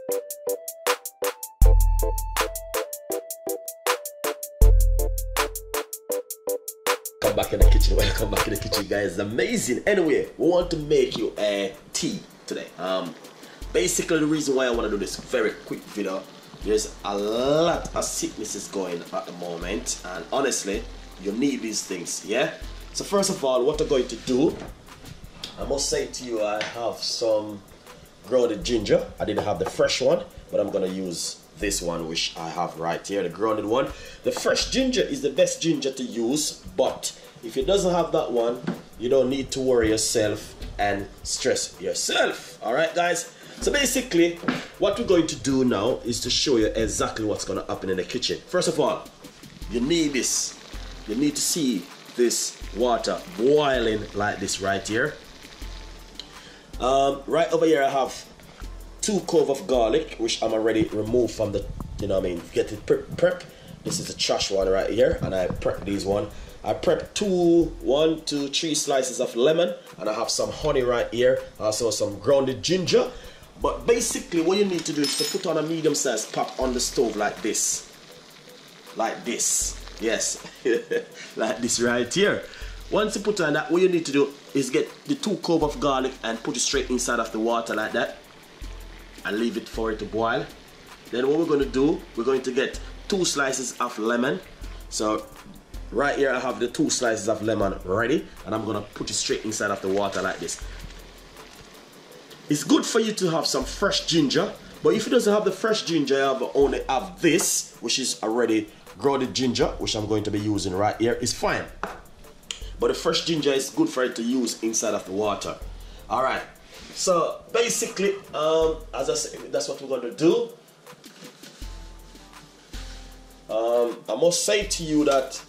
Come back in the kitchen. Welcome back in the kitchen, guys. Amazing. Anyway, we want to make you a tea today. Basically, the reason why I want to do this very quick video, there's a lot of sicknesses going at the moment, and honestly, you need these things. Yeah. So first of all, what I'm going to do, I must say to you, I have some grounded ginger. I didn't have the fresh one, but I'm gonna use this one, which I have right here, the grounded one. The fresh ginger is the best ginger to use, but if it doesn't have that one, you don't need to worry yourself and stress yourself. All right, guys. So basically, what we're going to do now is to show you exactly what's gonna happen in the kitchen. First of all, you need this. You need to see this water boiling like this right here. Right over here I have 2 cloves of garlic, which I'm already removed from the, you know what I mean, get it prep. This is the trash one right here, and I prep these one. I prep 1, 2, 3 slices of lemon, and I have some honey right here, also some grounded ginger. But basically what you need to do is to put on a medium-sized pot on the stove like this. Like this. Yes. Like this right here. Once you put on that, what you need to do is get the 2 cloves of garlic and put it straight inside of the water like that. And leave it for it to boil. Then what we're going to do, we're going to get 2 slices of lemon. So right here I have the 2 slices of lemon ready, and I'm going to put it straight inside of the water like this. It's good for you to have some fresh ginger, but if it doesn't have the fresh ginger, you only have this, which is already grounded ginger, which I'm going to be using right here. It's fine. But the fresh ginger is good for it to use inside of the water. All right. So basically, as I said, that's what we're going to do. I must say to you that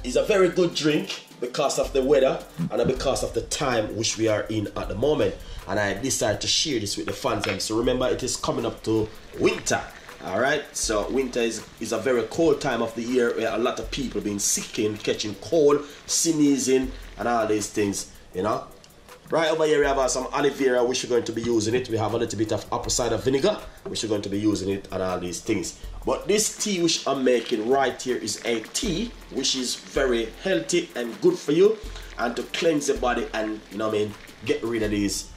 it's a very good drink because of the weather and because of the time which we are in at the moment. And I decided to share this with the fans. So remember, it is coming up to winter. Alright, so winter is a very cold time of the year where a lot of people been sick and catching cold, sneezing, and all these things, you know. Right over here we have some aloe vera, which we're going to be using it. We have a little bit of apple cider vinegar, which we're going to be using it, and all these things. But this tea which I'm making right here is a tea which is very healthy and good for you, and to cleanse the body and, you know what I mean, get rid of these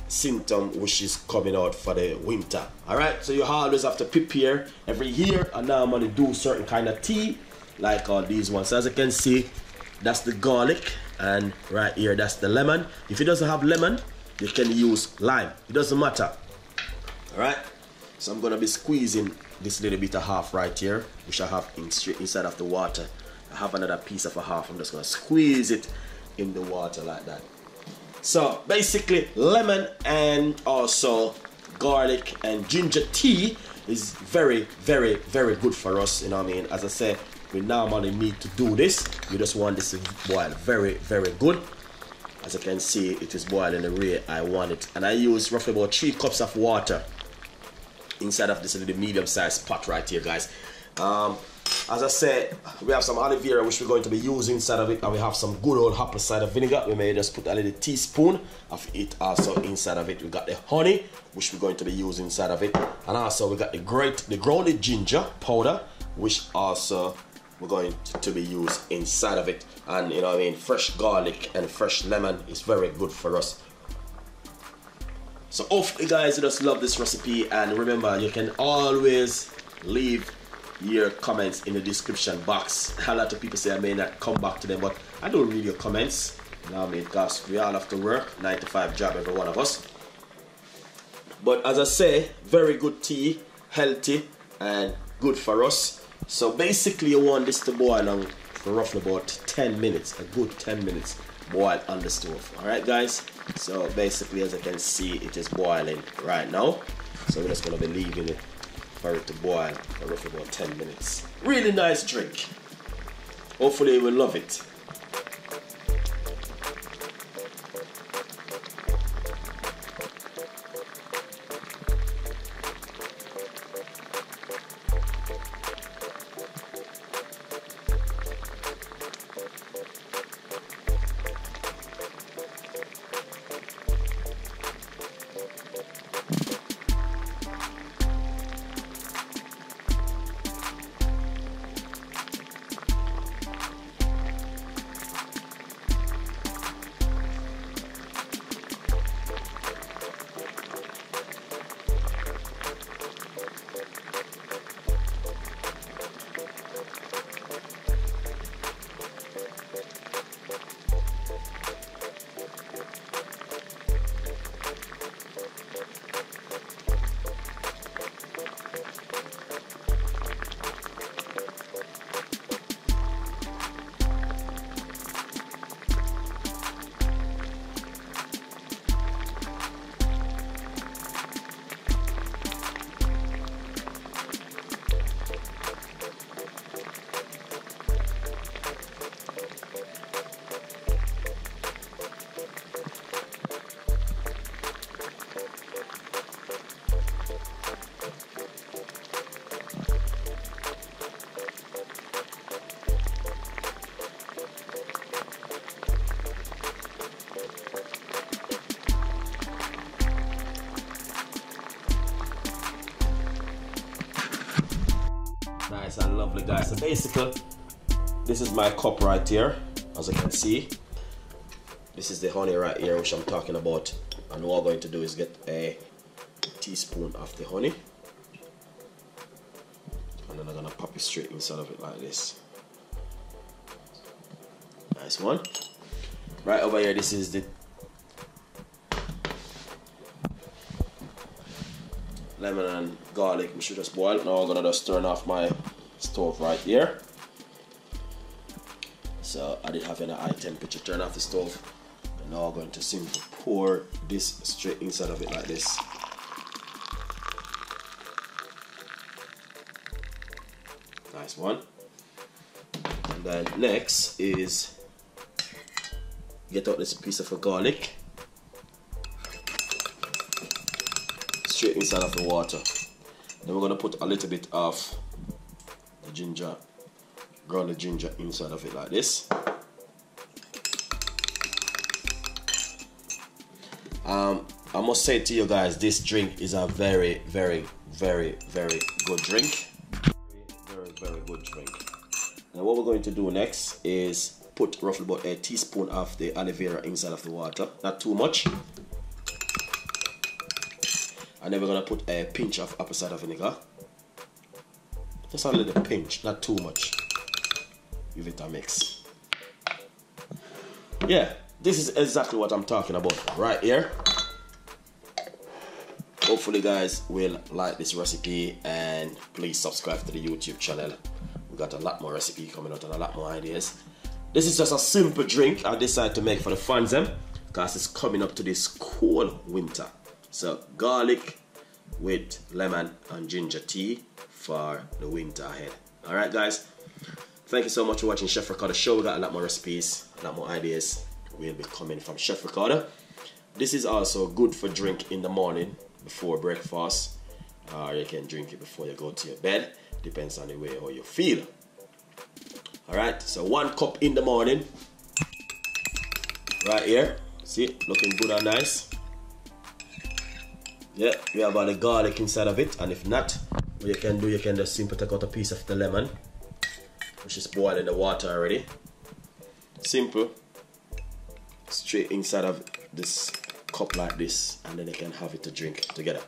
symptom which is coming out for the winter. All right, so you always have to prepare every year, and now I'm going to do certain kind of tea like all these ones. So as you can see, that's the garlic, and right here that's the lemon. If it doesn't have lemon, you can use lime. It doesn't matter. All right, so I'm going to be squeezing this little bit of half right here, which I have straight inside of the water. I have another piece of a half. I'm just going to squeeze it in the water like that. So basically, lemon and also garlic and ginger tea is very, very, very good for us. You know what I mean? As I said, we normally need to do this. We just want this to boil very, very good. As you can see, it is boiling the way I want it. And I use roughly about 3 cups of water inside of this little medium-sized pot right here, guys. As I said, we have some aloe vera which we're going to be using inside of it, and we have some good old apple cider vinegar. We may just put a little teaspoon of it also inside of it. We got the honey which we're going to be using inside of it, and also we got the grounded ginger powder which also we're going to be used inside of it. And you know what I mean, fresh garlic and fresh lemon is very good for us. So hopefully guys you just love this recipe, and remember you can always leave your comments in the description box. A lot of people say I may not come back to them, but I do read your comments. You know what I mean? Because we all have to work, 9 to 5 job, every one of us. But as I say, very good tea, healthy and good for us. So basically you want this to boil on for roughly about 10 minutes, a good 10 minutes boil on the stove. Alright guys, so basically as you can see, it is boiling right now. So we're just going to be leaving it for it to boil for roughly about 10 minutes. Really nice drink. Hopefully you will love it. Nice and lovely, guys. So basically, this is my cup right here. As you can see, this is the honey right here, which I'm talking about. And what we're going to do is get a teaspoon of the honey. And then I'm gonna pop it straight inside of it like this. Nice one. Right over here, this is the lemon and garlic. We should just boil. Now I'm gonna just turn off my stove right here. So I did have it at high temperature. Turn off the stove. And now I'm going to simply pour this straight inside of it like this. Nice one. And then next is get out this piece of a garlic straight inside of the water. Then we're gonna put a little bit of the ginger, grounded ginger inside of it like this. I must say to you guys, this drink is a very, very, very, very good drink. Very good drink. Now what we're going to do next is put roughly about a teaspoon of the aloe vera inside of the water, not too much. And then we're gonna put a pinch of apple cider vinegar, just a little pinch, not too much. Give it a mix. Yeah, this is exactly what I'm talking about right here. Hopefully guys will like this recipe, and please subscribe to the YouTube channel. We got a lot more recipe coming out and a lot more ideas. This is just a simple drink I decided to make for the fans because it's coming up to this cold winter. So garlic with lemon and ginger tea for the winter ahead. Alright guys, thank you so much for watching Chef Ricardo show. We got a lot more recipes, a lot more ideas will be coming from Chef Ricardo. This is also good for drink in the morning before breakfast, or you can drink it before you go to your bed. Depends on the way how you feel. Alright, so 1 cup in the morning right here. See, looking good and nice. Yeah, we have all the garlic inside of it, and if not, what you can do, you can just simply take out a piece of the lemon, which is boiled in the water already. Simple. Straight inside of this cup like this, and then you can have it to drink together.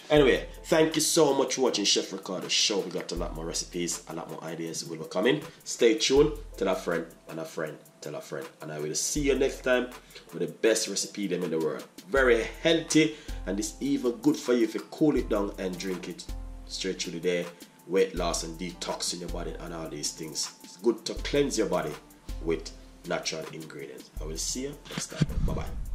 Anyway, thank you so much for watching Chef Ricardo show. We got a lot more recipes, a lot more ideas will be coming. Stay tuned. Tell a friend and a friend tell a friend, and I will see you next time with the best recipe them in the world. Very healthy, and it's even good for you if you cool it down and drink it straight through the day. Weight loss and detox in your body and all these things. It's good to cleanse your body with natural ingredients. I will see you next time. Bye bye.